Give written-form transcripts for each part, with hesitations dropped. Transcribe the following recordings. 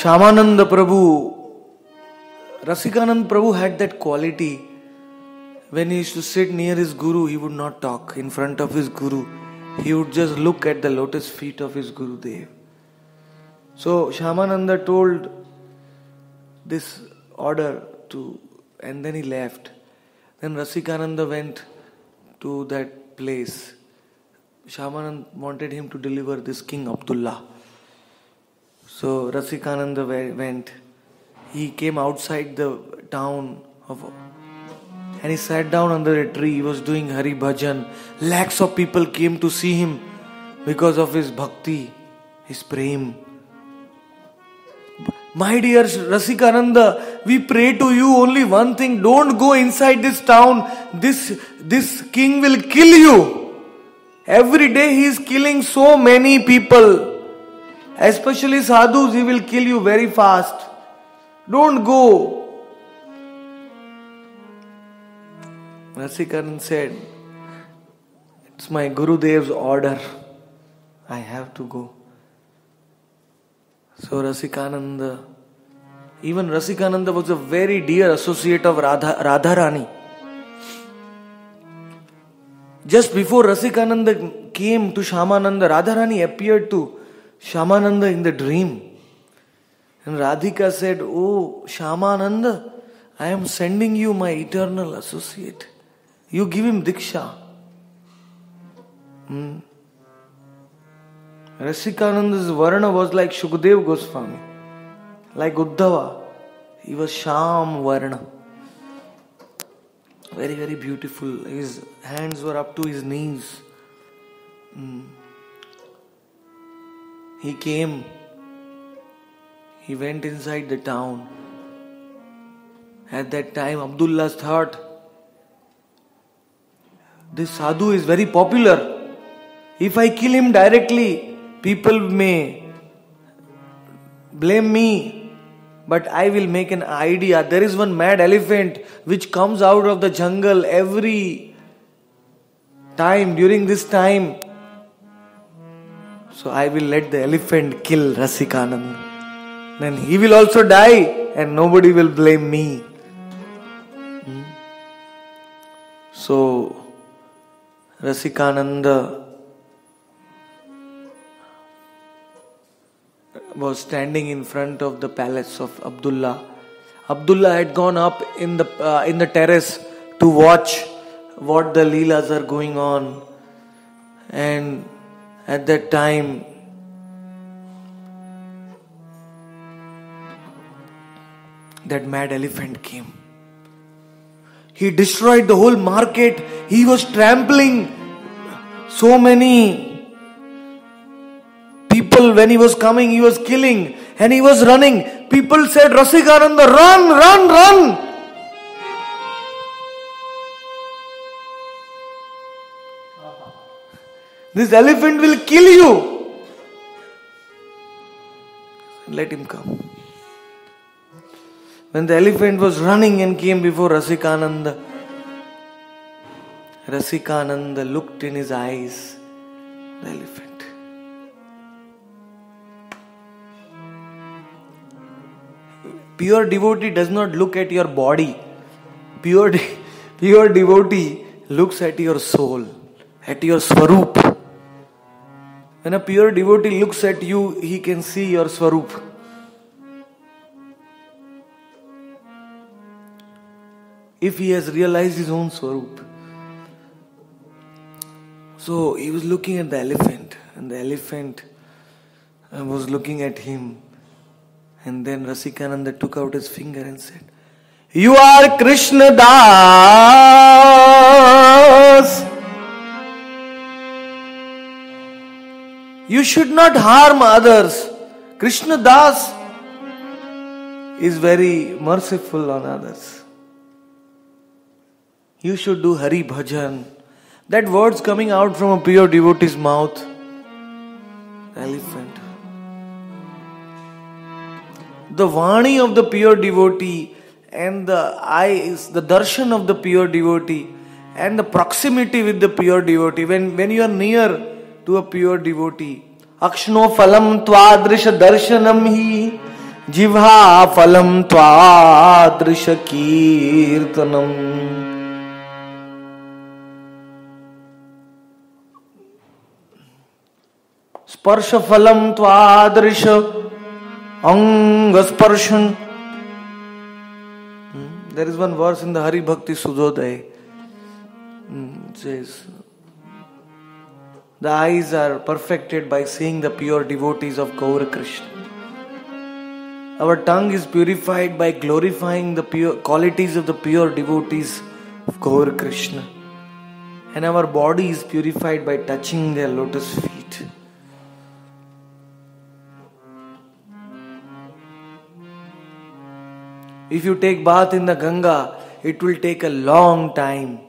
Shyamananda Prabhu, Rasikanand Prabhu had that quality. When he used to sit near his Guru, he would not talk in front of his Guru. He would just look at the lotus feet of his Gurudev. So Shyamananda told this order to, and then he left. Then Rasikananda went to that place. Shyamananda wanted him to deliver this King Abdullah. So Rasikananda went. He came outside the town and he sat down under a tree. He was doing Hari Bhajan. Lakhs of people came to see him because of his bhakti, his prem. My dear Rasikananda, we pray to you only one thing. Don't go inside this town. This king will kill you. Every day he is killing so many people. Especially sadhus, he will kill you very fast. Don't go. Rasikananda said, it's my Gurudev's order. I have to go. So even Rasikananda was a very dear associate of Radharani. Just before Rasikananda came to Shyamananda, Radharani appeared to Shyamananda in the dream. And Radhika said, "Oh Shyamananda, I am sending you my eternal associate. You give him Diksha." Rasikananda's Varna was like Shukdev Goswami, like Uddhava. He was Sham Varna. Very, very beautiful. His hands were up to his knees. He came. He went inside the town. At that time, Abdullah thought, this sadhu is very popular. If I kill him directly, people may blame me. But I will make an idea. There is one mad elephant which comes out of the jungle every time during this time. So I will let the elephant kill Rasikananda. Then he will also die and nobody will blame me. So Rasikananda was standing in front of the palace of Abdullah. Abdullah had gone up in the terrace to watch what the Leelas are going on. And at that time, that mad elephant came. He destroyed the whole market. He was trampling so many people. When he was coming, he was killing and he was running. People said, Rasikananda, run, run, run. This elephant will kill you. Let him come. When the elephant was running and came before Rasikananda, Rasikananda looked in his eyes, the elephant. Pure devotee does not look at your body. Pure devotee looks at your soul, at your swarup. When a pure devotee looks at you, he can see your swarup. If he has realized his own swarup. So he was looking at the elephant, and the elephant was looking at him. And then Rasikananda took out his finger and said, "You are Krishna Das. You should not harm others. Krishna Das is very merciful on others. You should do Hari Bhajan." That words coming out from a pure devotee's mouth. Elephant. The Vani of the pure devotee and the eyes, the darshan of the pure devotee and the proximity with the pure devotee. When you are near to a pure devotee, Akshno phalam tvadrisha darshanam hi जिह्वा फलम त्वादृश कीर्तनम. स्पर्श फलम त्वादृश अंग स्पर्शन. There is one verse in the Hari Bhakti Sudhodaya. It says, the eyes are perfected by seeing the pure devotees of Gaura Krishna. Our tongue is purified by glorifying the pure qualities of the pure devotees of Gaura Krishna. And our body is purified by touching their lotus feet. If you take bath in the Ganga, it will take a long time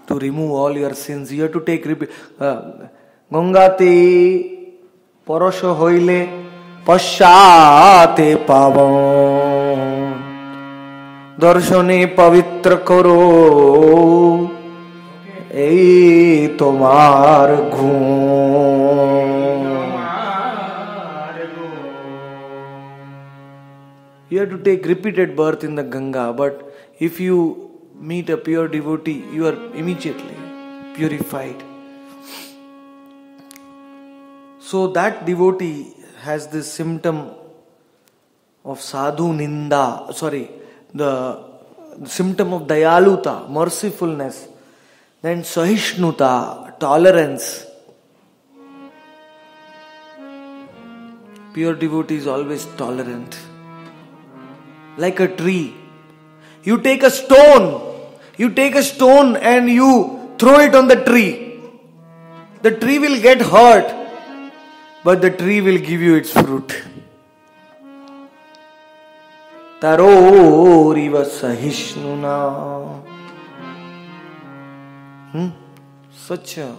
to remove all your sins. You have to take Gangate Parasho Hoile Pashate Pavan Darshane Pavitra Karo Ei Tomar Gun. You have to take repeated birth in the Ganga, but if you meet a pure devotee, you are immediately purified. So that devotee has this symptom of sadhu ninda, the symptom of dayaluta, mercifulness, then sahishnuta, tolerance. Pure devotee is always tolerant. Like a tree. You take a stone and you throw it on the tree. The tree will get hurt, but the tree will give you its fruit. Taroriva sahishnuna. Such a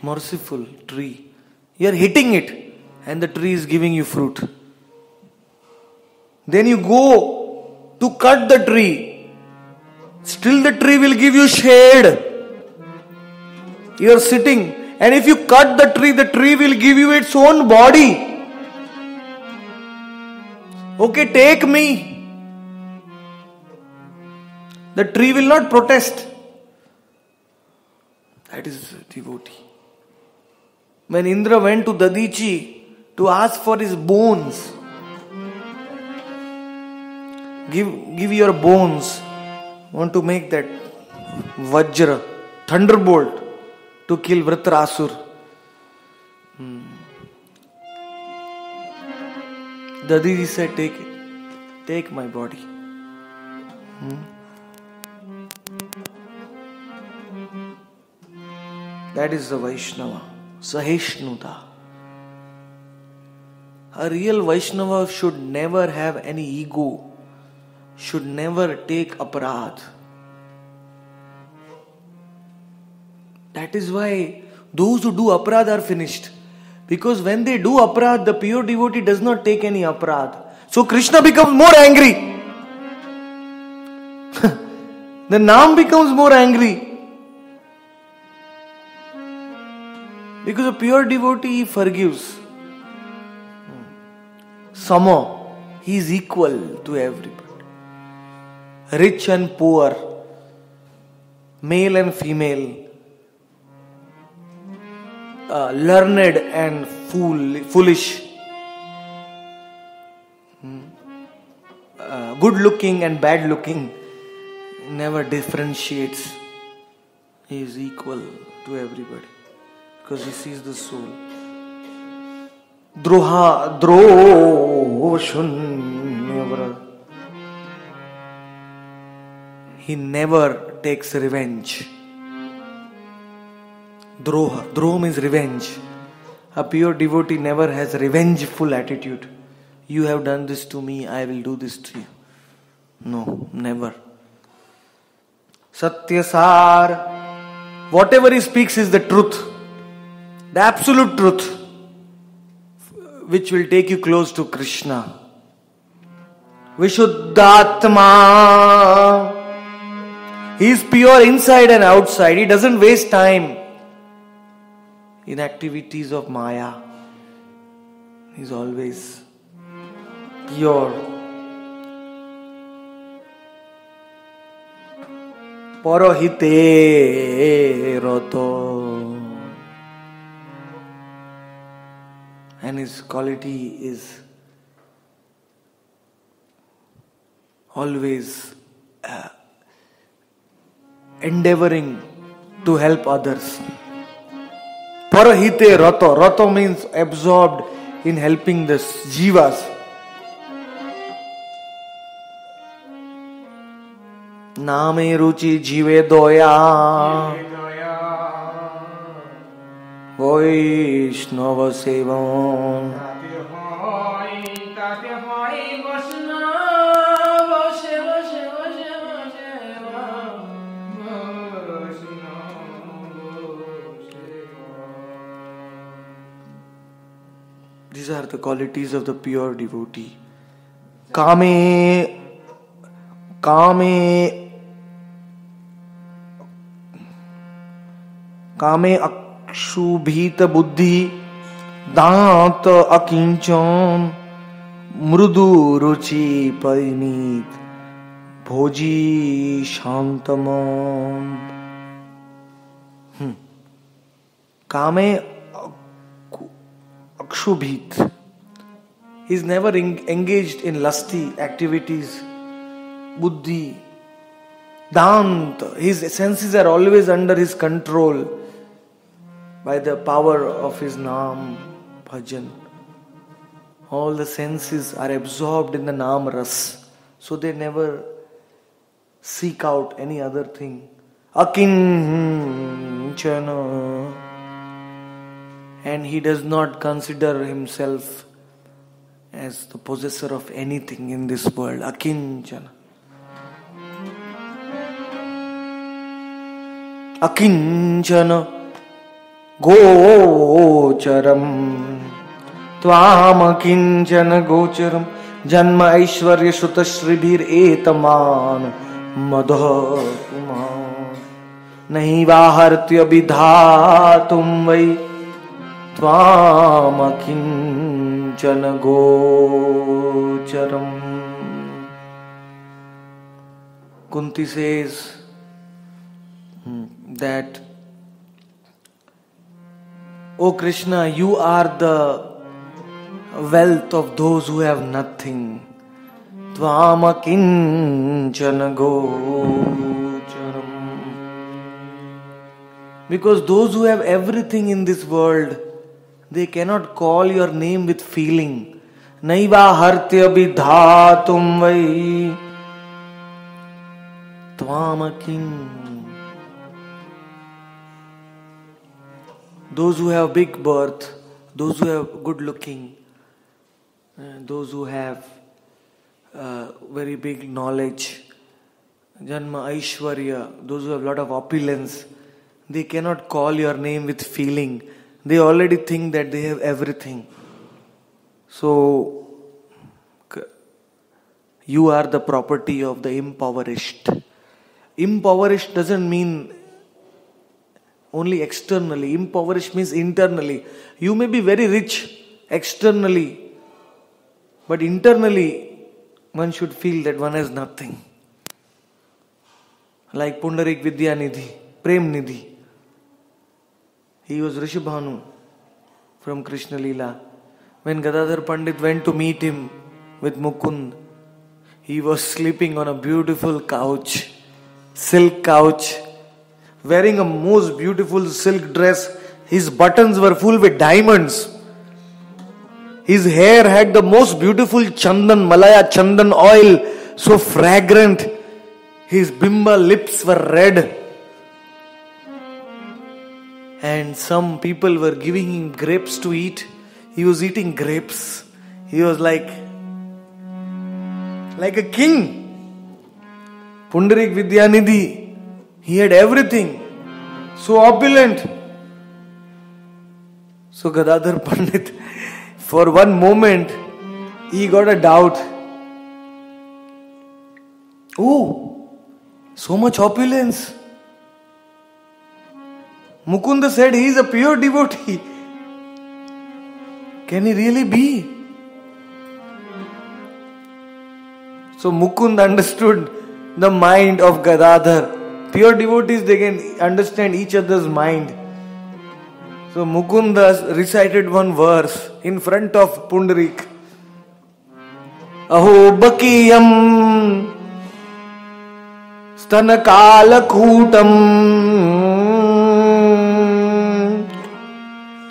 merciful tree. You are hitting it and the tree is giving you fruit. Then you go to cut the tree. Still the tree will give you shade. You are sitting, and if you cut the tree will give you its own body. Okay, take me. The tree will not protest. That is devotee. When Indra went to Dadichi to ask for his bones, give your bones. Want to make that Vajra, thunderbolt to kill Vritrasur. Dadiji said, take it. Take my body. That is the Vaishnava. Sahishnuta. A real Vaishnava should never have any ego. Should never take aparadh. That is why those who do aparadh are finished. Because when they do aparadh, the pure devotee does not take any aparadh. So Krishna becomes more angry. The Naam becomes more angry. Because a pure devotee forgives. Sama, he is equal to everybody. Rich and poor, male and female, learned and foolish, good looking and bad looking, never differentiates. He is equal to everybody because he sees the soul. Droha shunya. He never takes revenge. Droha means revenge. A pure devotee never has revengeful attitude. You have done this to me, I will do this to you. No, never. Satyasar. Whatever he speaks is the truth. The absolute truth. Which will take you close to Krishna. Vishuddhatma. He is pure inside and outside. He doesn't waste time in activities of Maya. He is always pure. Parohite roto. And his quality is always endeavoring to help others. Parahite rato. Rato means absorbed in helping the jivas. Name ruchi jive doya. Vaishnava sevam. These are the qualities of the pure devotee. Kame akshubhita buddhi dant akinchan mrudu ruchi parinit bhoji shantamam. Kame akshubhit. He is never engaged in lusty activities. Buddhi, Dant, his senses are always under his control by the power of his Naam, Bhajan. All the senses are absorbed in the Naam Ras, so they never seek out any other thing. Akinchana. And he does not consider himself as the possessor of anything in this world. Akinchana. Akinchana gocharam tvam akinchana gocharam janma aishwarya shuta shribhir etaman madhakuman nahi vahartya vidhatum vai tvam akinchana gocharam. Kunti says that, O Krishna, you are the wealth of those who have nothing. Tvama kinchana gocharam. Because those who have everything in this world, they cannot call your name with feeling. Naiva hartya vidhatum vai tvama kin. Those who have big birth, those who have good looking, those who have very big knowledge, Janma Aishwarya, those who have a lot of opulence, they cannot call your name with feeling. They already think that they have everything. So, you are the property of the impoverished. Impoverished doesn't mean only externally. Impoverished means internally. You may be very rich externally, but internally one should feel that one has nothing. Like Pundarik Vidyanidhi, Prem Nidhi. He was Rishabhanu from Krishna Leela. When Gadadhar Pandit went to meet him with Mukund, he was sleeping on a beautiful couch, silk couch, wearing a most beautiful silk dress. His buttons were full with diamonds. His hair had the most beautiful chandan, Malaya chandan oil, so fragrant. His bimba lips were red. And some people were giving him grapes to eat. He was eating grapes. He was like a king. Pundarik Vidyanidhi, he had everything. So opulent. So Gadadhar Pandit, for one moment, he got a doubt. Oh, so much opulence. Mukunda said he is a pure devotee. Can he really be? So Mukund understood the mind of Gadadhar. Pure devotees, they can understand each other's mind. So Mukunda recited one verse in front of Pundarik. Aho bakiyam stanakalakutam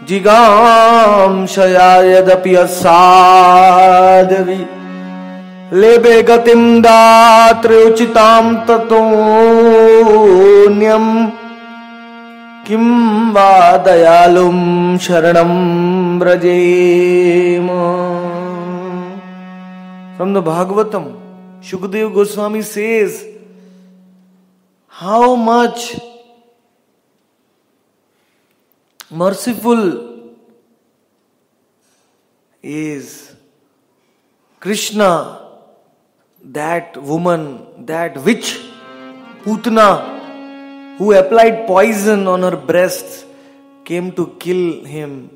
jigam shayayadapi asadavi lebe gatim datre uchitam tatonyam kim va dayalum sharanam brajema. From the Bhagavatam, Shukadeva Goswami says how much merciful is Krishna, that woman, that witch, Putana, who applied poison on her breasts, came to kill him.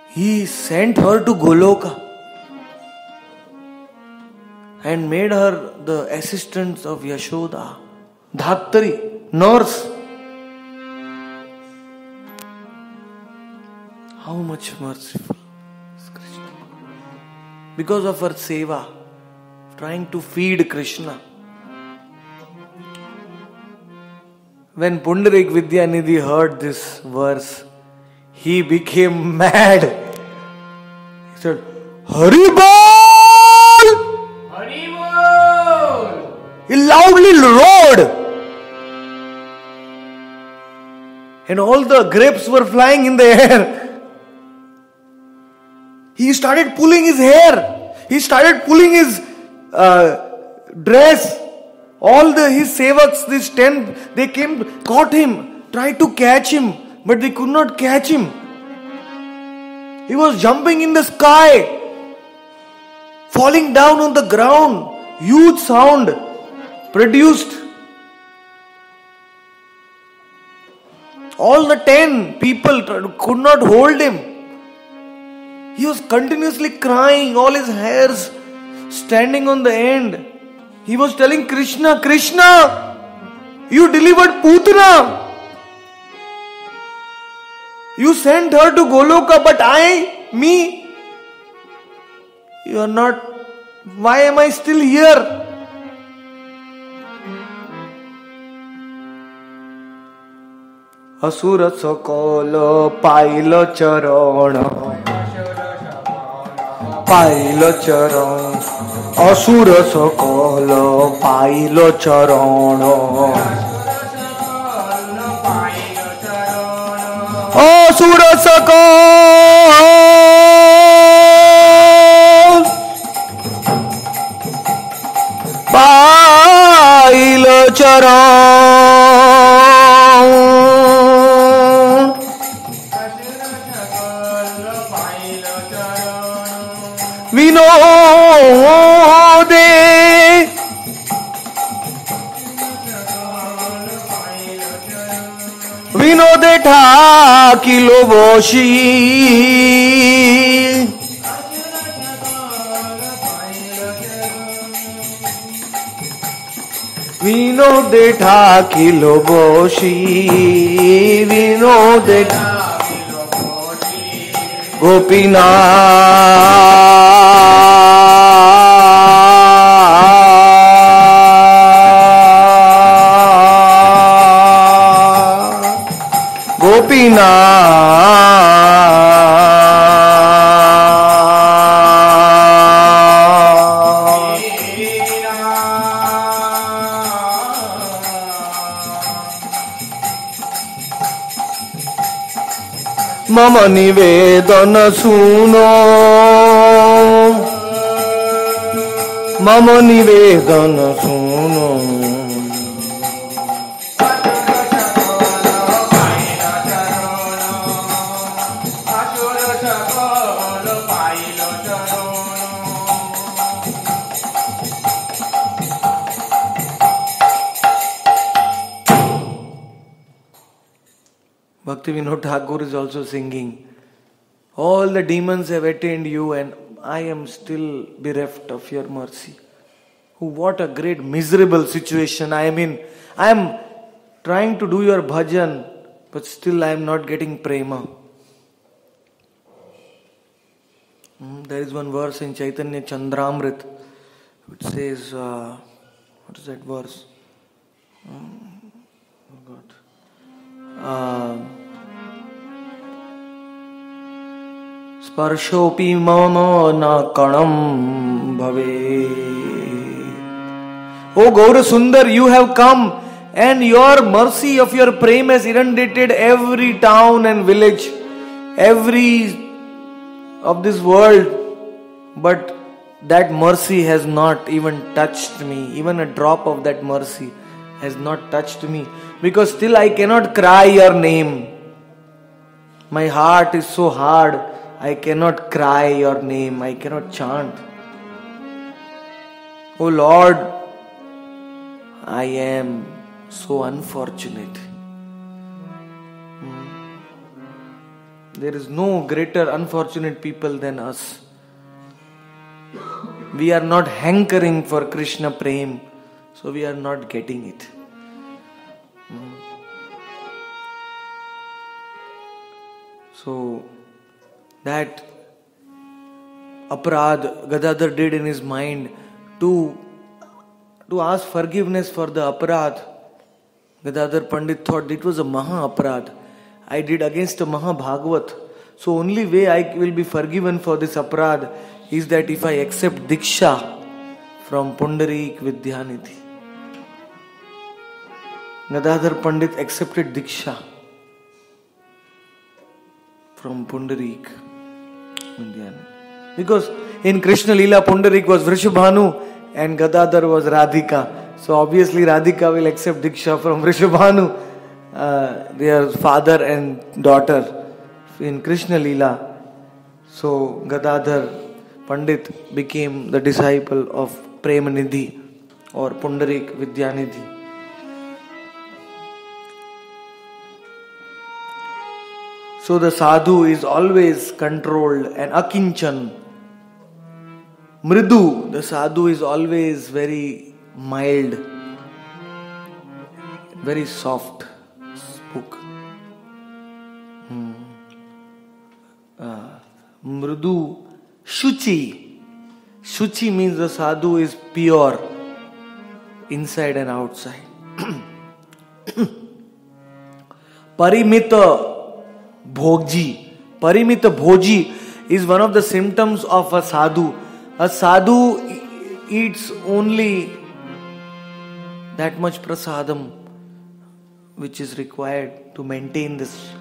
He sent her to Goloka and made her the assistant of Yashoda, Dhattari, nurse. How much merciful is Krishna? Because of her seva, trying to feed Krishna. When Pundarik Vidyanidhi heard this verse, he became mad. He said, Haribol! Haribol! He loudly roared. And all the grapes were flying in the air. He started pulling his hair. He started pulling his dress. All his sevaks, these 10, they came, caught him, tried to catch him, but they could not catch him. He was jumping in the sky, falling down on the ground. Huge sound produced. All the 10 people could not hold him. He was continuously crying, all his hairs standing on the end. He was telling Krishna, Krishna, you delivered Putana. You sent her to Goloka, but me, you are not. Why am I still here? Asura sakala pailo charana, pailo charana. Asura sakala pailo charana. Asura sakala pailo charana. Vinode Vinode Thakilo Boshi Vinode Thakilo Boshi Vinode Mama nivedana suno, Mama nivedana suno. Bhakti Vinod Thakur is also singing. All the demons have attained you and I am still bereft of your mercy. What a great miserable situation I am in. I am trying to do your bhajan, but still I am not getting prema. There is one verse in Chaitanya Chandramrit which says, what is that verse? Sparshopi mama na kanam bhave. O Gaura Sundar, you have come and your mercy of your prema has inundated every town and village, every of this world, but that mercy has not even touched me. Even a drop of that mercy has not touched me, because still I cannot cry your name. My heart is so hard, I cannot cry your name, I cannot chant. Oh Lord, I am so unfortunate. There is no greater unfortunate people than us. We are not hankering for Krishna Prem, so we are not getting it. So that aparad Gadadhar did in his mind to ask forgiveness for the aparad. Gadadhar Pandit thought it was a maha aparad. I did against a maha bhagavat. So only way I will be forgiven for this aparad is that if I accept Diksha from Pundarik Vidyanidhi. Gadadhar Pandit accepted Diksha from Pundarik Vidyanidhi. Because in Krishna Leela, Pundarik was Vrishabhanu and Gadadhar was Radhika. So obviously Radhika will accept Diksha from Vrishabhanu, their father and daughter in Krishna Leela. So Gadadhar Pandit became the disciple of Premanidhi or Pundarik Vidyanidhi. So the sadhu is always controlled and akinchan. Mridu, the sadhu is always very mild, very soft spoke. Mridu, Shuchi. Shuchi means the sadhu is pure inside and outside. Parimita Bhogji. Parimita Bhoji is one of the symptoms of a sadhu. A sadhu eats only that much prasadam which is required to maintain this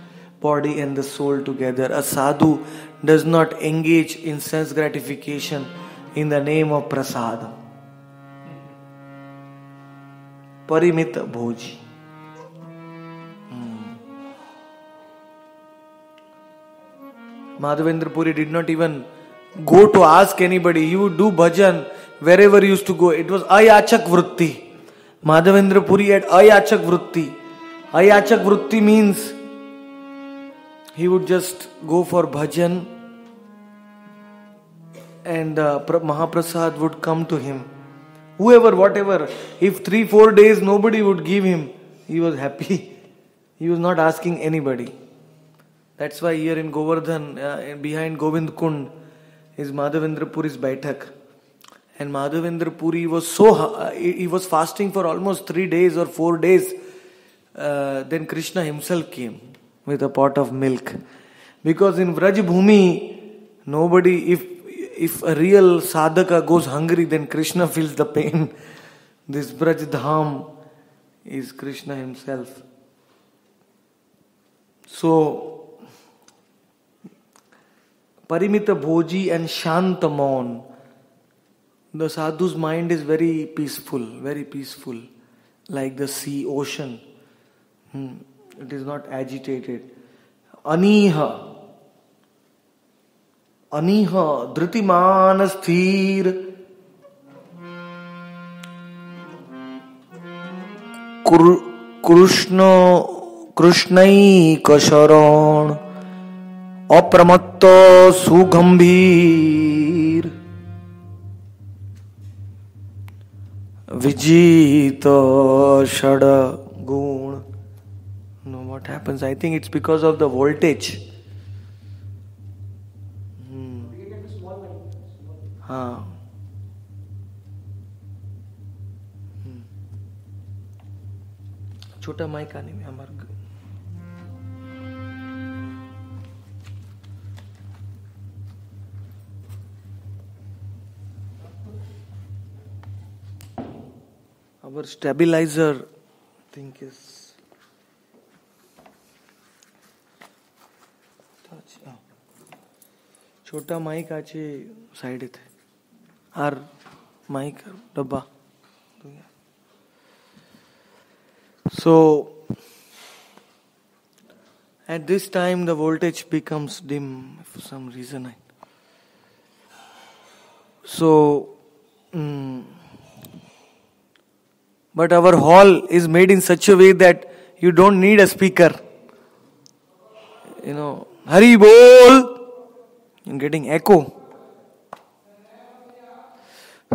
body and the soul together. A sadhu does not engage in sense gratification in the name of prasadam. Parimita Bhoji. Madhavendra Puri did not even go to ask anybody. He would do bhajan wherever he used to go. It was ayachak vritti. Madhavendra Puri had ayachak vritti. Ayachak vritti means he would just go for bhajan and Mahaprasad would come to him. Whoever, whatever. If 3-4 days nobody would give him, he was happy. He was not asking anybody. That's why here in Govardhan, behind Govind Kund, is Madhavendra Puri's Baitak. And Madhavendra Puri was he was fasting for almost 3 days or 4 days. Then Krishna himself came with a pot of milk. Because in Vraj Bhumi, nobody, if a real sadhaka goes hungry, then Krishna feels the pain. This Vraj Dham is Krishna himself. So, Parimita Bhoji and Shantamon. The sadhu's mind is very peaceful, like the sea, ocean. It is not agitated. Aniha, Dhritimana Sthir, Krishnai Kasharan, अप्रमत्त सुगंभीर विजित षड गुण. No, what happens? I think it's because of the voltage. हाँ. छोटा mic आने में हमारे our stabilizer thing is छोटा mic आचे side थे are mic डब्बा. So at this time the voltage becomes dim for some reason. So but our hall is made in such a way that you don't need a speaker. Hari bol. You're getting echo.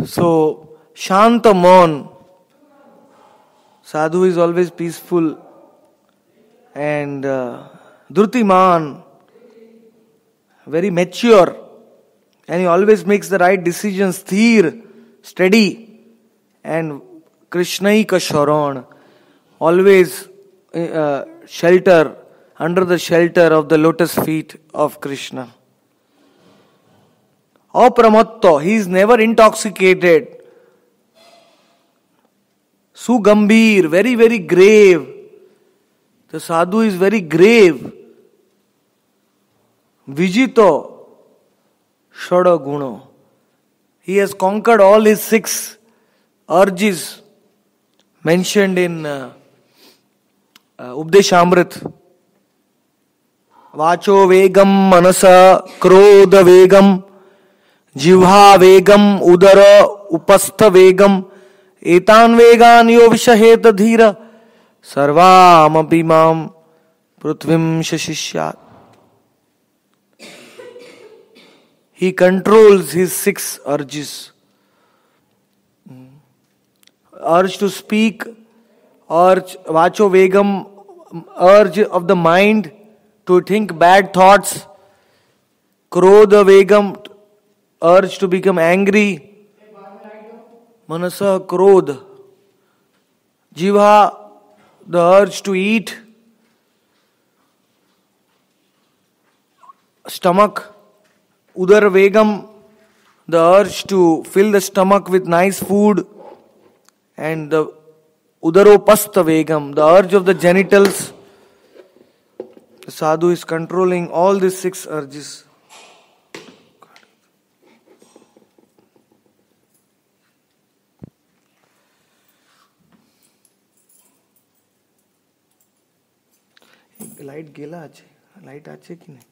So Shanta Mon. Sadhu is always peaceful and Drutiman, very mature, and he always makes the right decisions, Sthir, steady, and Krishnaika Sharan, always shelter, under the shelter of the lotus feet of Krishna. Apramatta, he is never intoxicated. Sugambhir, very, very grave. The sadhu is very grave. Vijito, Shada Guna. He has conquered all his 6 urges mentioned in Updeshamrit. Vacho Vegam, Manasa, Krodha Vegam, Jivha Vegam, Udara, Upastha Vegam, एतान वेगान यो विषहेत धीर सर्वामपि माम पृथ्वीं शशिष्यात्. He controls his 6 urges. Urge to speak, urge vacho vegam, urge of the mind to think bad thoughts, krodha vegam, urge to become angry, Manasa Krodh, Jiva, the urge to eat, stomach, Udar Vegam, the urge to fill the stomach with nice food, and the Udaropastha Vegam, the urge of the genitals. The sadhu is controlling all these 6 urges. Light गेला আছে light আছে কি नहीं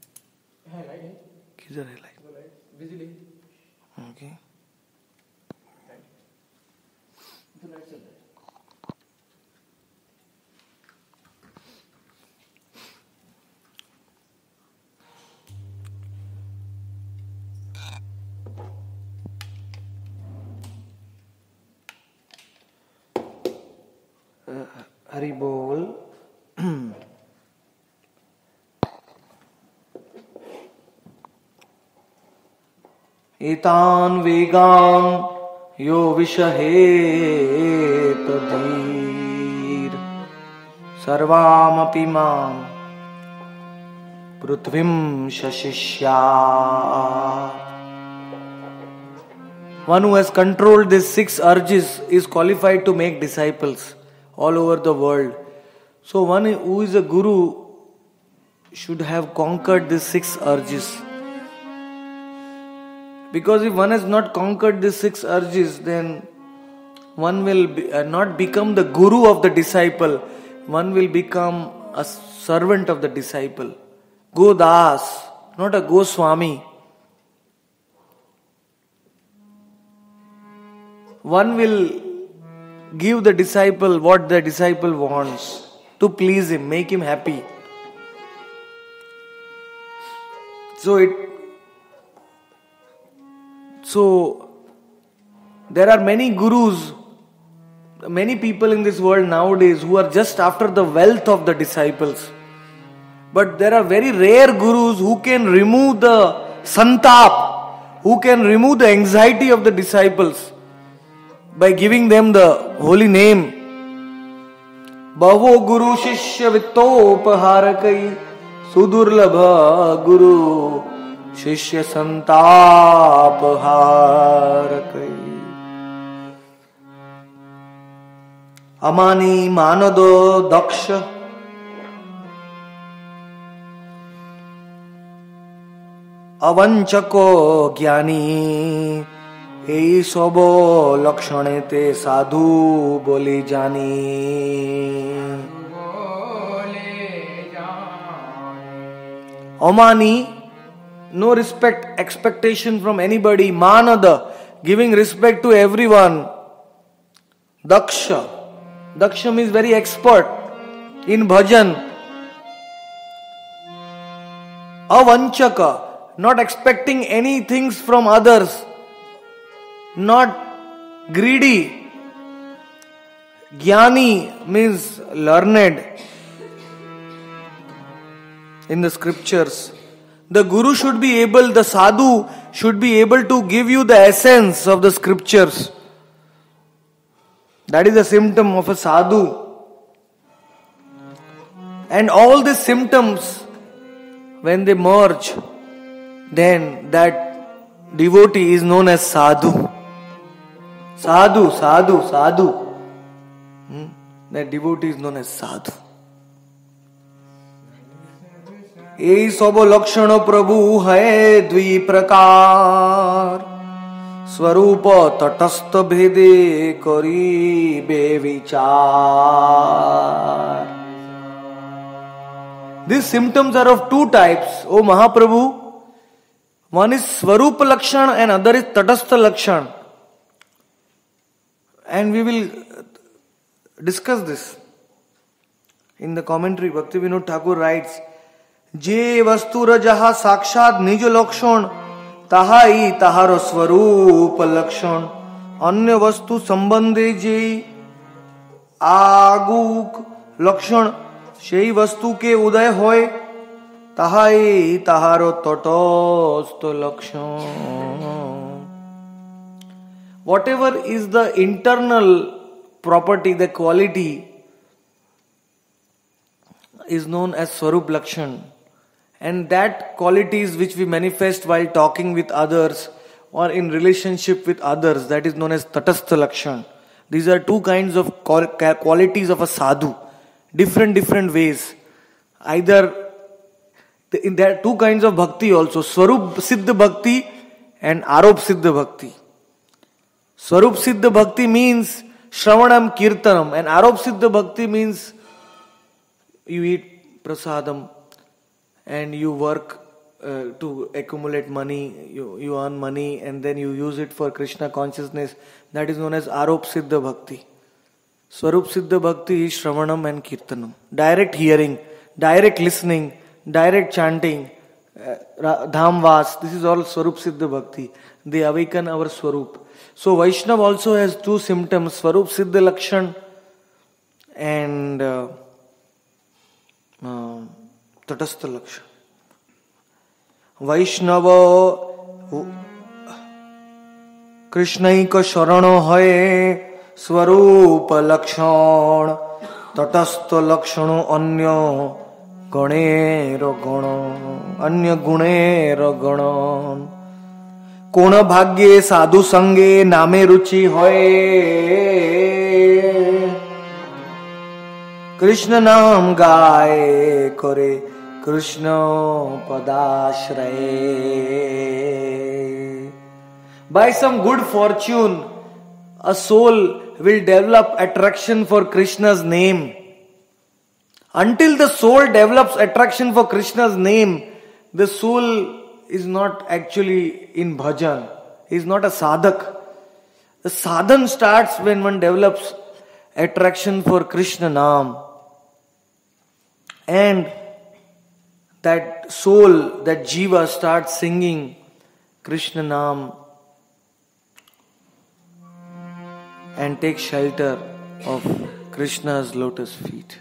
হ্যাঁ light है किधर है light बिजली ओके तो लाइट चल रहा है हरि बोल. एतान वेगान यो विषहेत धीर सर्वामपि माम पृथ्वीं शशिष्यात्. One who has controlled these 6 urges is qualified to make disciples all over the world. So one who is a guru should have conquered these 6 urges. Because if one has not conquered these 6 urges, then one will not become the guru of the disciple. One will become a servant of the disciple. Godas, not a Goswami. One will give the disciple what the disciple wants to please him, make him happy. So there are many gurus, many people in this world nowadays who are just after the wealth of the disciples. But there are very rare gurus who can remove the santap, who can remove the anxiety of the disciples by giving them the holy name. Bhavo guru shishya vittopaharakai sudurlabha guru shishya santapaharakai. Amani manado daksha avanchako jnani ei sobo lakshane te sadhu boli jani. Amani, no respect, expectation from anybody. Manada, giving respect to everyone. Daksha, Daksha means very expert in bhajan. Avanchaka, not expecting any things from others, not greedy. Jnani means learned in the scriptures. The guru should be able, the sadhu should be able to give you the essence of the scriptures. That is a symptom of a sadhu. And all these symptoms, when they merge, then that devotee is known as sadhu. Sadhu, sadhu, sadhu. That devotee is known as sadhu. Ei sobo lakshana prabhu hai dvi prakar swarupa tatastha bhede kari be vichar. These symptoms are of two types, O Mahaprabhu. One is Swarupa Lakshan and other is Tatastha Lakshan. And we will discuss this. In the commentary, Bhaktivinoda Thakur writes, Je vastura jaha sakshat nijo lakshan tahai taharo Swarupa Lakshan anya vastu sambandhe je aguk lakshan সেই বস্তুকে উদয় হয় তাহাই তাহার তটস্থ লক্ষণ. Whatever is the internal property, the quality is known as Swarup Lakshan, and that qualities which we manifest while talking with others or in relationship with others, that is known as Tatastha Lakshan. These are two kinds of qualities of a sadhu. Different ways. Either there are two kinds of bhakti also, Swarup Siddha Bhakti and Arop Siddha Bhakti. Swarup Siddha Bhakti means Shravanam Kirtanam, and Arop Siddha Bhakti means you eat prasadam and you work to accumulate money, you earn money and then you use it for Krishna consciousness. That is known as Arop Siddha Bhakti. Swarup Siddha Bhakti is Shravanam and Kirtanam. Direct hearing, direct listening, direct chanting, Dhamvas, this is all Swarup Siddha Bhakti. They awaken our Swarup. So Vaishnav also has two symptoms, Swarup Siddha Lakshan and Tatastha Lakshan. Vaishnava Krishnaika Sharano Hoye Swarupa Lakshan Tatastha Lakshano Anya Ganera Gana Anya Gunera Gana Kona Bhagye Sadhu Sange Name Ruchi Hoye Krishna Nam Gaye Kore Krishna Padashraye. By some good fortune, a soul will develop attraction for Krishna's name. Until the soul develops attraction for Krishna's name, the soul is not actually in bhajan. He is not a sadhak. The sadhan starts when one develops attraction for Krishna Naam. And that soul, that jiva starts singing Krishna Naam and take shelter of Krishna's lotus feet.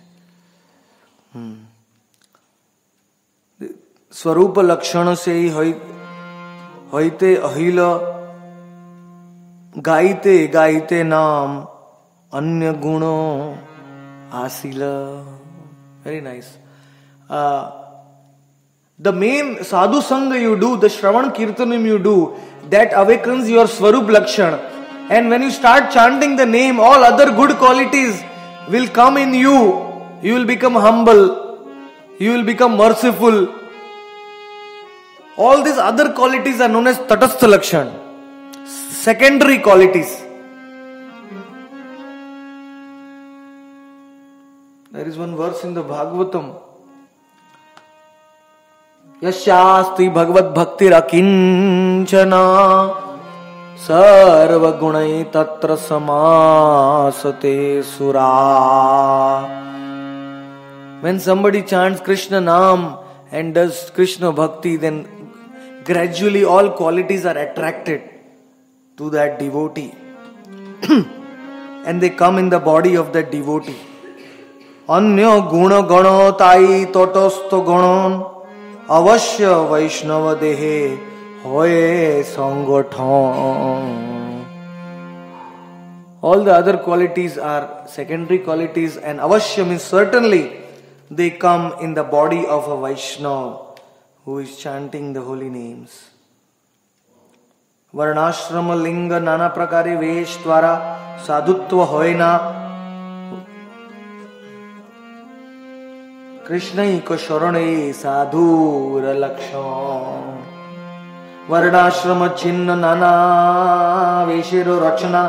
स्वरूप लक्षण से ही होइते अहिल गाइते गाइते नाम अन्य गुणों आसिल. Very nice. The main sadhu sangha you do, the Shravan Kirtanam you do, that awakens your Swarup Lakshan. And when you start chanting the name, all other good qualities will come in you. You will become humble. You will become merciful. All these other qualities are known as Tatastha Lakshan, secondary qualities. There is one verse in the Bhagavatam. Yasyasti Bhagavad Bhaktir Akinchana Sarva Gunai Tatra Samasate Sura. When somebody chants Krishna Naam and does Krishna Bhakti, then gradually all qualities are attracted to that devotee. And they come in the body of that devotee. Anya guna gana tai totosto ganon avashya vaishnava dehe hoye sangathan. All the other qualities are secondary qualities, and avashya means certainly they come in the body of a Vaishnava who is chanting the holy names. Varnashrama linga nana prakare vesh dwara sadhutva hoina Krishnai ko sharane sadhura lakshan. Varnashrama chinna nana veshiro rachana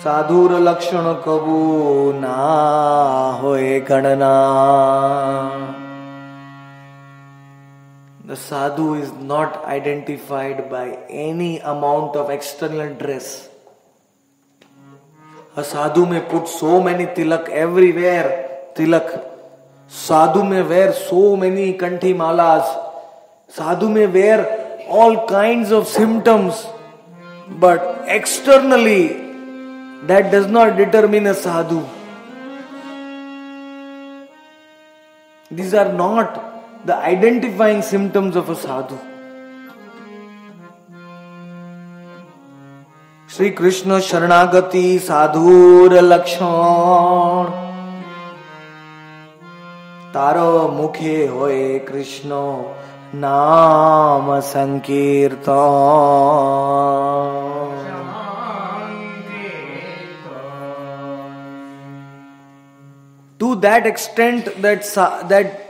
sadhura lakshana kabu na hoye ganana. The sadhu is not identified by any amount of external dress. A sadhu may put so many tilak everywhere. Tilak. Sadhu may wear so many kanthi malas. Sadhu may wear all kinds of symptoms. But externally, that does not determine a sadhu. These are not the identifying symptoms of a sadhu. Shri Krishna Sharanagati Sadhura Lakshan Taro Mukhe Hoye Krishna Nama Sankirtan. To that extent that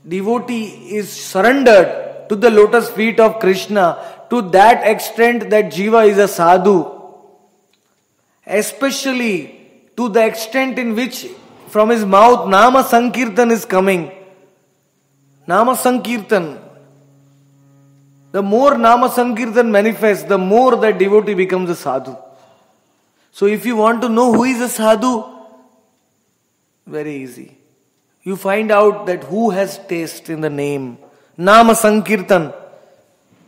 devotee is surrendered to the lotus feet of Krishna, to that extent that jiva is a sadhu. Especially to the extent in which from his mouth Nama Sankirtan is coming. Nama Sankirtan. The more Nama Sankirtan manifests, the more that devotee becomes a sadhu. So if you want to know who is a sadhu, very easy. You find out that who has taste in the name. Nama Sankirtan.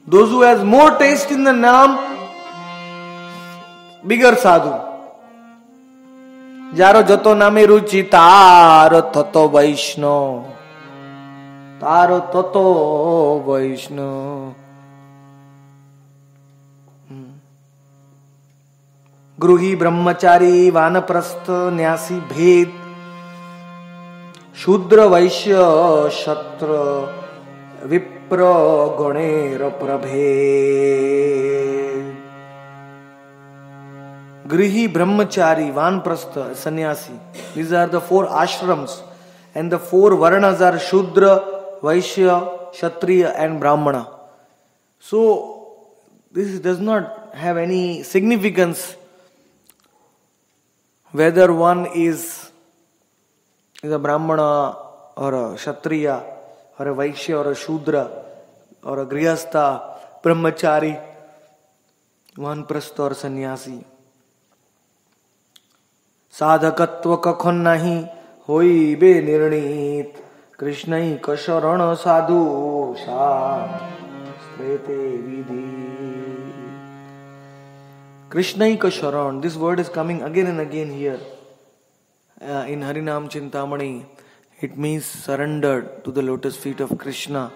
Those who has more taste in the Naam, bigger sadhu. Jaro jato name ruchi taro tato Vaishno. Taro tato Vaishno. Gruhi brahmachari vanaprastha nyasi bhed. Shudra Vaishya Shatra Vipra Ganera Prabhe. Grihi Brahmachari Vanprastha Sannyasi. These are the four ashrams, and the four varnas are Shudra, Vaishya, Kshatriya and Brahmana. So this does not have any significance whether one is a Brahmana or a Kshatriya or a Vaishya or a Shudra or a Grihastha, Brahmachari, Vanprastha or Sannyasi. Sadhakatva kakhon nahi hoi be nirnit कृष्णैक शरण साधु शास्त्रेते विधि. Krishnaika Sharan. This word is coming again and again here in Harinam Chintamani. It means surrendered to the lotus feet of Krishna.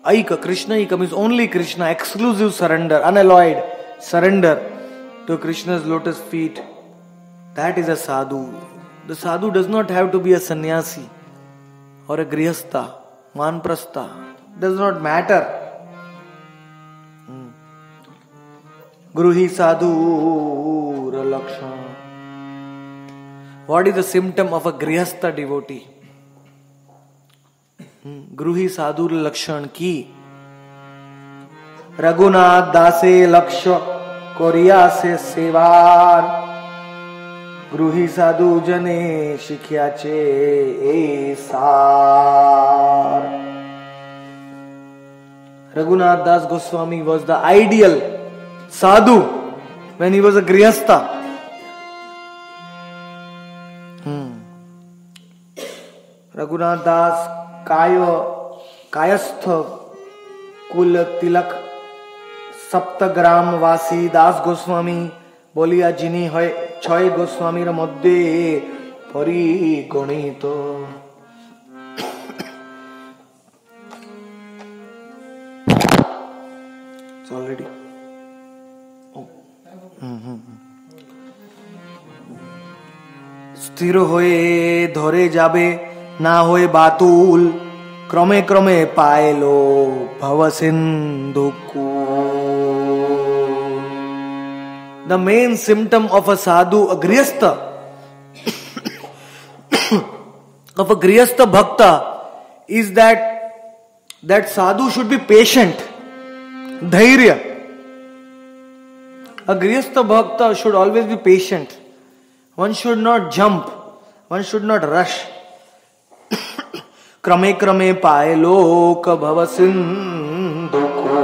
Aika, Krishnaika means only Krishna, exclusive surrender, unalloyed surrender to Krishna's lotus feet. That is a sadhu. The sadhu does not have to be a sannyasi or a grihastha, manprastha. Does not matter. Gruhi sadhu lakshan. What is the symptom of a grihastha devotee? Gruhi sadhu lakshan ki Raghunath dase laksha koriya se sevar. Gruhi sadhu jane shikhya che esar. Raghunath Das Goswami was the ideal sadhu when he was a grihastha. Raghunath Das Kayastha कुल तिलक सप्तग्राम वासी दास गोस्वामी बोलिया जिनी है छय गोस्वामीर मध्य परिगणित. It's already. स्थिर होए धरे जाबे ना होए बातुल क्रमे क्रमे पाएलो भव सिंधु को. The main symptom of a sadhu, a grihastha, of a grihastha bhakta is that sadhu should be patient, dhairya. A grihastha bhakta should always be patient. One should not jump, one should not rush. क्रमे क्रमे पाए लोक भव सिंधु को.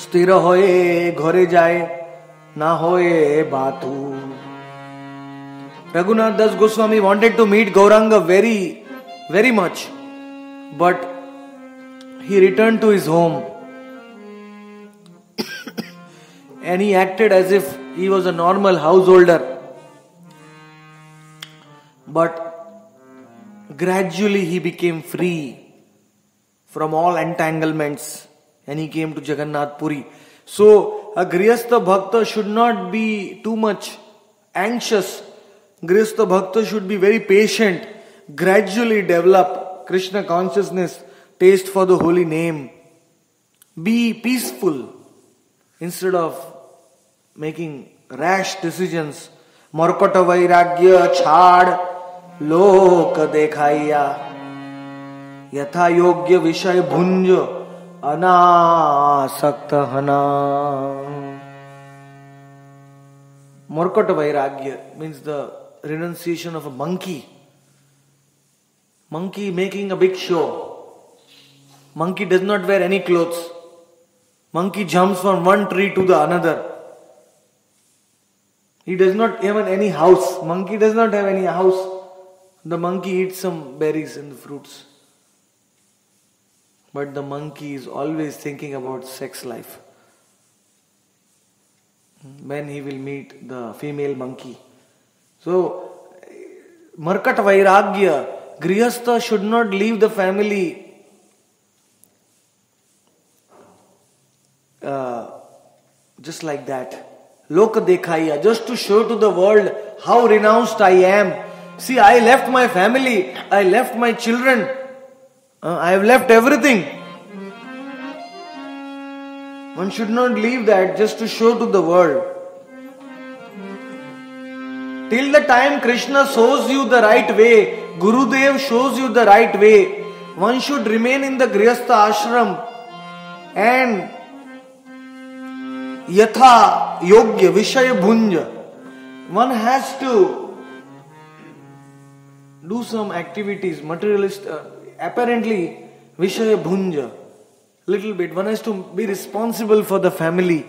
स्थिर होए घरे जाए ना होए Baat. Raghunath Das Goswami wanted to meet Gauranga very, very much, but he returned to his home and he acted as if he was a normal householder. But gradually he became free from all entanglements and he came to Jagannath Puri. So a grihastha bhakta should not be too much anxious. Grihastha bhakta should be very patient, gradually develop Krishna consciousness, taste for the holy name. Be peaceful instead of making rash decisions. Markata vairagya chhad लोक देखाइया यथा योग्य विषय भुंज अनासक्त हना. Markata vairagya means the renunciation of a monkey. Monkey making a big show. Monkey does not wear any clothes. Monkey jumps from one tree to the another. He does not have any house. Monkey does not have any house. The monkey eats some berries and fruits. But the monkey is always thinking about sex life. When he will meet the female monkey. So, Markata Vairagya, Grihastha should not leave the family just like that. Loka Dekhaiya, just to show to the world how renounced I am. See, I left my family, I left my children, I have left everything. One should not leave that just to show to the world. Till the time Krishna shows you the right way, Gurudev shows you the right way, one should remain in the Grihastha ashram and Yatha Yogya Vishaya Bhunja. One has to do some activities, materialist, apparently Vishaya Bhunja. Little bit. One has to be responsible for the family.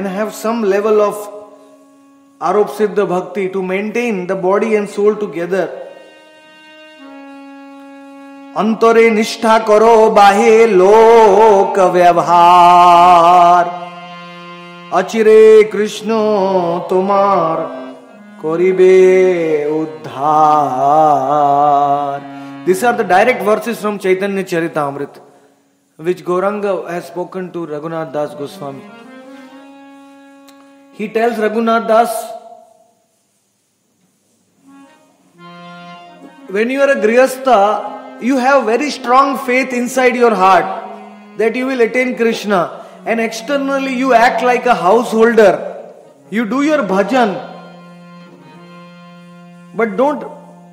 and have some level of Arop Siddha Bhakti to maintain the body and soul together. Antare nishtha karo bahe lok vyavhar, achire Krishna tomar koribe uddhar. These are the direct verses from Chaitanya Charitamrita, which Gauranga has spoken to Raghunath Das Goswami. He tells Raghunath Das, when you are a Grihastha, you have very strong faith inside your heart that you will attain Krishna, and externally you act like a householder. You do your bhajan, but don't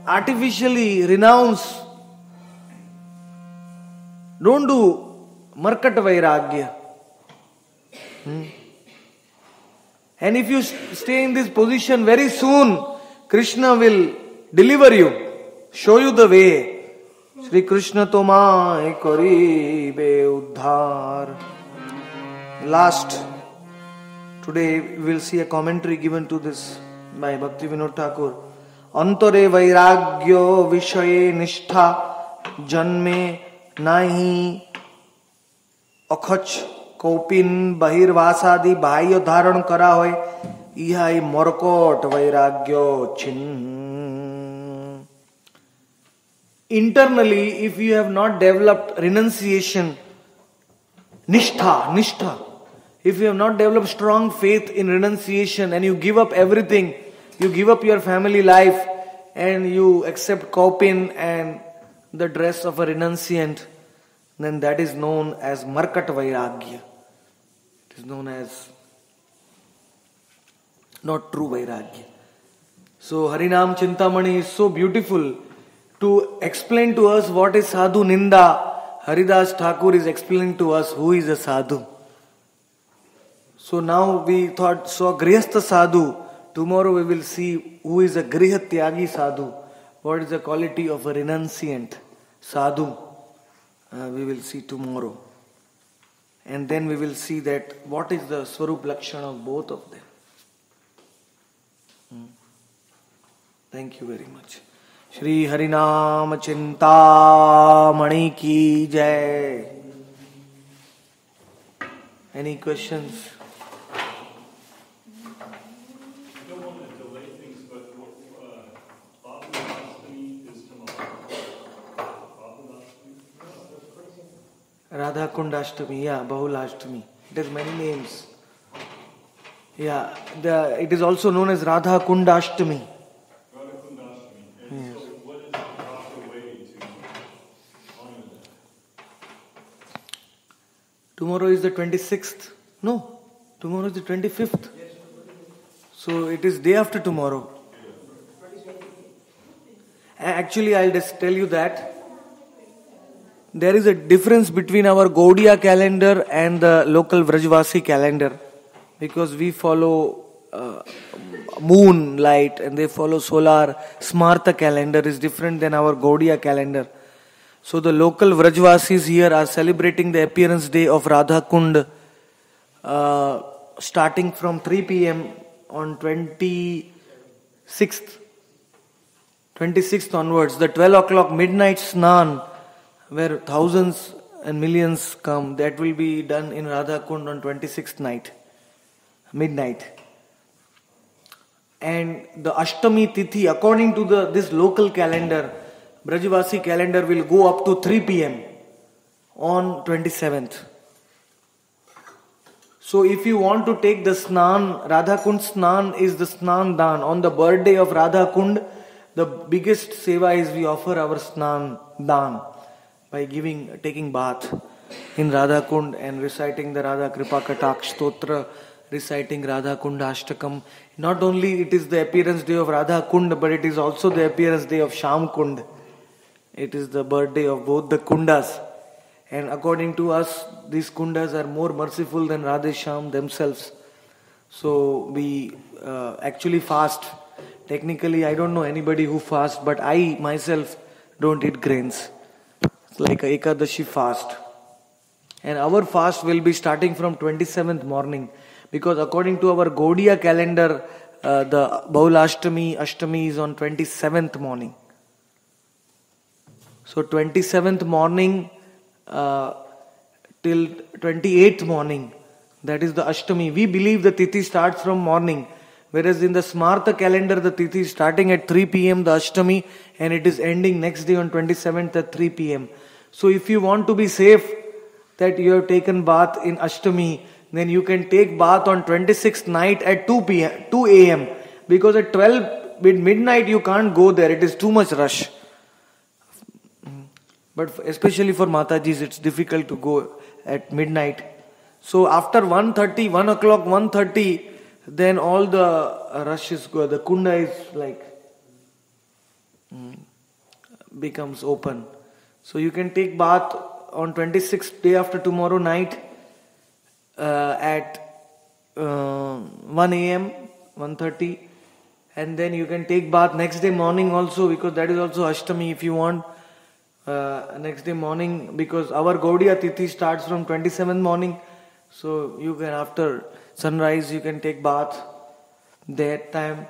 artificially renounce. Don't do Markat Vairagya. And if you stay in this position, very soon Krishna will deliver you, show you the way. Shri Krishna tomai karibe uddhar. Last, today we will see a commentary given to this by Bhakti Vinod Thakur. Antare vairagyo vishaye nishtha janme nahi अखच कौपिन बहिर्वासादि बाह्य धारण करा होय इहाई मरकोट वैराग्यो छिन्न. Internally, if you have not developed renunciation, nishtha, if you have not developed strong faith in renunciation and you give up everything, you give up your family life and you accept kaupin and the dress of a renunciant, then that is known as Markat Vairagya. It is known as not true Vairagya. So Harinam Chintamani is so beautiful to explain to us what is Sadhu Ninda. Haridas Thakur is explaining to us who is a Sadhu. So now we thought, so Grihastha Sadhu. Tomorrow we will see who is a Grihatyagi Sadhu. What is the quality of a renunciant Sadhu. We will see tomorrow. And then we will see that what is the Swarup Lakshana of both of them. Thank you very much. Shri Harinam Chintamani ki jai. Any questions? Radha Kundashtami, yeah, Bahulashtami. It has many names. Yeah, it is also known as Radha Kundashtami. Yes. What is the proper way to honor that? Tomorrow is the 26th. No, tomorrow is the 25th. So it is day after tomorrow. Actually, I'll just tell you that there is a difference between our Gaudiya calendar and the local Vrajvasi calendar, because we follow moonlight and they follow solar. Smarta calendar is different than our Gaudiya calendar. So the local Vrajvasis here are celebrating the appearance day of Radha Kund starting from 3 p.m. on 26th onwards. The 12 o'clock midnight snan, where thousands and millions come, that will be done in Radha Kund on 26th night, midnight. And the Ashtami Tithi, according to this local calendar, Brajvasi calendar, will go up to 3 p.m. on 27th. So if you want to take the snan, Radha Kund snan is the snan dan. On the birthday of Radha Kund, the biggest seva is we offer our snan dan by taking bath in Radha Kund and reciting the Radha Kripa Kataksh Stotra, reciting Radha Kund Ashtakam. Not only it is the appearance day of Radha Kund, but it is also the appearance day of Sham Kund. It is the birthday of both the Kundas. And according to us, these Kundas are more merciful than Radhe Sham themselves. So we actually fast. Technically, I don't know anybody who fasts, but I myself don't eat grains. It's like a Ekadashi fast. And our fast will be starting from 27th morning. Because according to our Gaudiya calendar, the Ashtami is on 27th morning. So 27th morning till 28th morning, that is the Ashtami. We believe the Tithi starts from morning. Whereas in the Smartha calendar, the Tithi is starting at 3 p.m. the Ashtami, and it is ending next day on 27th at 3 p.m. So if you want to be safe that you have taken bath in Ashtami, then you can take bath on 26th night at 2 a.m. Because at 12 midnight you can't go there. It is too much rush. But especially for Matajis, it's difficult to go at midnight. So after 1:30, 1 o'clock, 1:30, then all the rush is go. The kunda is like becomes open. So you can take bath on 26th, day after tomorrow night at 1 a.m., 1:30, and then you can take bath next day morning also, because that is also Ashtami if you want. Next day morning, because our Gaudiya Tithi starts from 27th morning, so you can, after sunrise, you can take bath that time,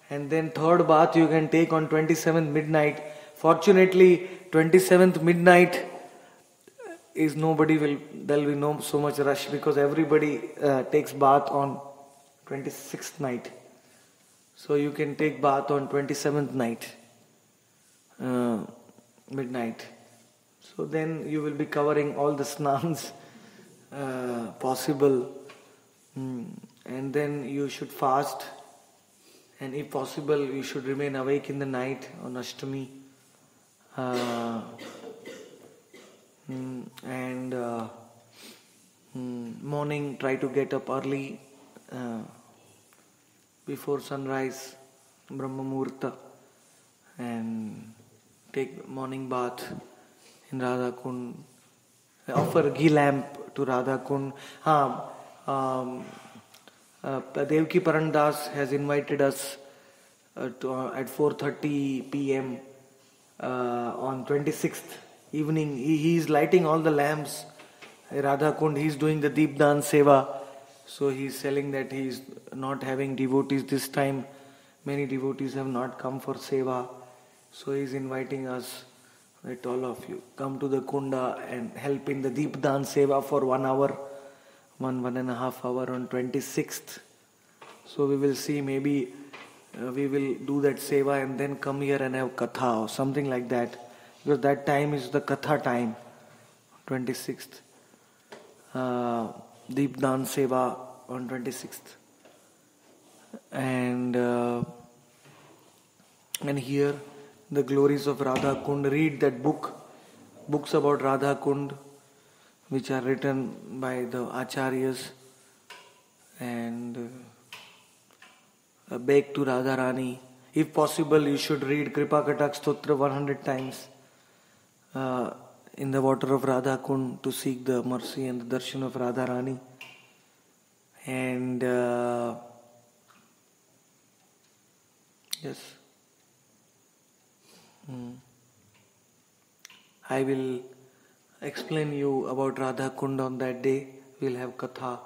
and then third bath you can take on 27th midnight. Fortunately, 27th midnight is there will be no so much rush, because everybody takes bath on 26th night. So you can take bath on 27th night, midnight. So then you will be covering all the snans possible, and then you should fast, and if possible you should remain awake in the night on Ashtami, and morning try to get up early before sunrise, Brahma Muhurta, and take morning bath in Radha Kund. Offer ghee lamp to Radha Kund. Devki Parandas has invited us at 4:30 p.m. On 26th evening. He is lighting all the lamps. Radha Kund, he is doing the Deepdan Seva. So he is telling that he is not having devotees this time. Many devotees have not come for Seva. So he is inviting us, that all of you come to the Kunda and help in the Deepdan Seva for 1 hour, 1.5 hour on 26th. So we will see, maybe we will do that Seva and then come here and have Katha or something like that. Because that time is the Katha time, 26th. Deepdan Seva on 26th. And here, the glories of Radha Kund. Read that books about Radha Kund, which are written by the Acharyas, and beg to Radharani. If possible, you should read Kripa Katak Stotra 100 times in the water of Radha Kund to seek the mercy and the darshan of Radharani. And yes. I will explain you about Radha Kund on that day. We'll have Katha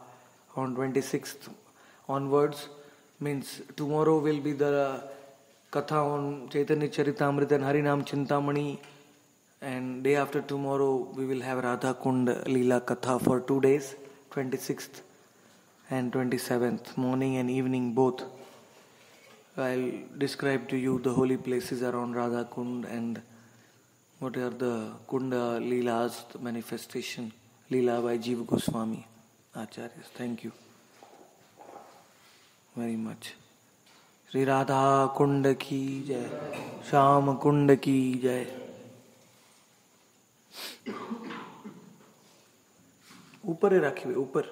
on 26th onwards. Means tomorrow will be the Katha on Chaitanya Charitamrita and Harinam Chintamani. And day after tomorrow we will have Radha Kund Leela Katha for 2 days, 26th and 27th, morning and evening both. I'll describe to you the holy places around Radha Kund and what are the Kunda Leelas, the manifestation, Leela by Jiva Goswami, Acharyas. Thank you very much. Sri Radha Kund ki jai, Sham Kund ki jai. ऊपर ही रखी हुई ऊपर